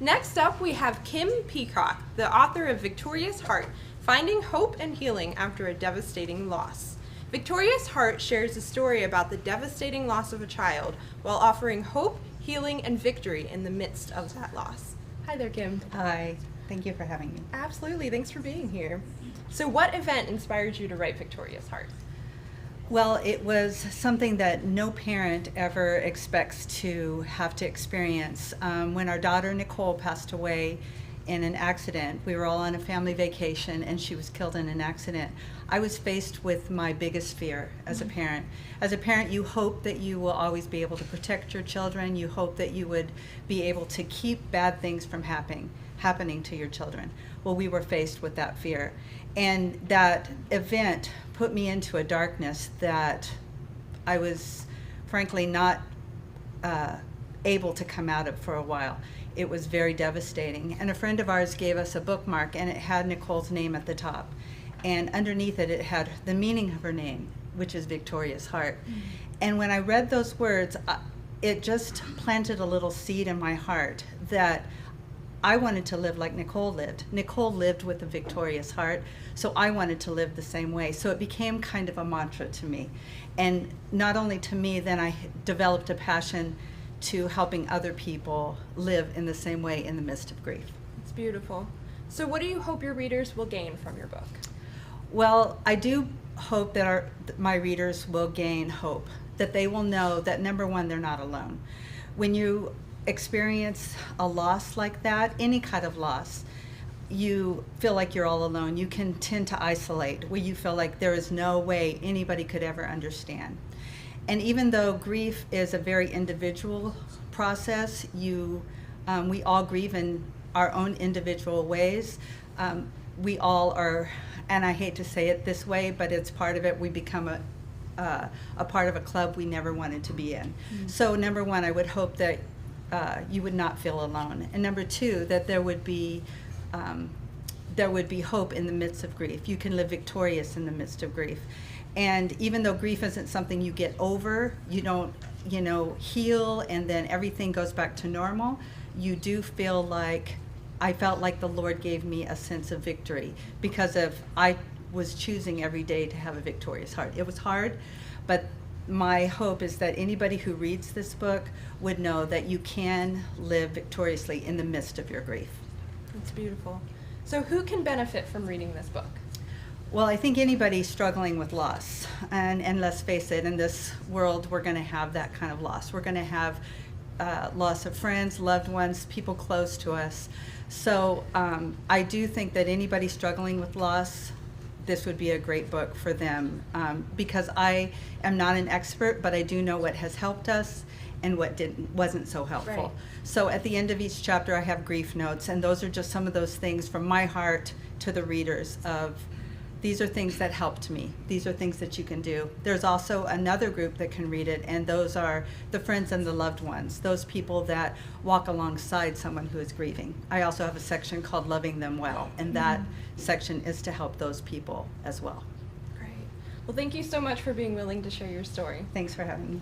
Next up, we have Kim Peacock, the author of Victorious Heart, Finding Hope and Healing After a Devastating Loss. Victorious Heart shares a story about the devastating loss of a child while offering hope, healing, and victory in the midst of that loss. Hi there, Kim. Hi, thank you for having me. Absolutely, thanks for being here. So what event inspired you to write Victorious Heart? Well, it was something that no parent ever expects to have to experience. When our daughter Nicole passed away in an accident, we were all on a family vacation and she was killed in an accident. I was faced with my biggest fear as a parent. As a parent, you hope that you will always be able to protect your children. You hope that you would be able to keep bad things from happening to your children. Well, we were faced with that fear. And that event put me into a darkness that I was frankly not able to come out of for a while. It was very devastating. And a friend of ours gave us a bookmark and it had Nicole's name at the top. And underneath it, it had the meaning of her name, which is Victorious Heart. Mm-hmm. And when I read those words, it just planted a little seed in my heart that I wanted to live like Nicole lived. Nicole lived with a victorious heart, so I wanted to live the same way. So it became kind of a mantra to me. And not only to me, then I developed a passion to helping other people live in the same way in the midst of grief. It's beautiful. So what do you hope your readers will gain from your book? Well, I do hope that my readers will gain hope, that they will know that, number one, they're not alone. When you experience a loss like that, any kind of loss, you feel like you're all alone. You can tend to isolate, where you feel like there is no way anybody could ever understand. And even though grief is a very individual process, we all grieve in our own individual ways. We all are, and I hate to say it this way, but it's part of it, we become a part of a club we never wanted to be in. Mm-hmm. So number one, I would hope that you would not feel alone. And number two, that there would be hope in the midst of grief. You can live victorious in the midst of grief. And even though grief isn't something you get over, you don't, heal and then everything goes back to normal, you do feel like, I felt like the Lord gave me a sense of victory because I was choosing every day to have a victorious heart. It was hard, but my hope is that anybody who reads this book would know that you can live victoriously in the midst of your grief. That's beautiful. So who can benefit from reading this book? Well, I think anybody struggling with loss, and let's face it, in this world we're going to have that kind of loss. We're going to have loss of friends, loved ones, people close to us. So I do think that anybody struggling with loss, this would be a great book for them, because I am not an expert, but I do know what has helped us and what wasn't so helpful. Right. So at the end of each chapter I have grief notes, and those are just some of those things from my heart to the readers of, these are things that helped me. These are things that you can do. There's also another group that can read it, and those are the friends and the loved ones, those people that walk alongside someone who is grieving. I also have a section called Loving Them Well, and that section is to help those people as well. Great. Well, thank you so much for being willing to share your story. Thanks for having me.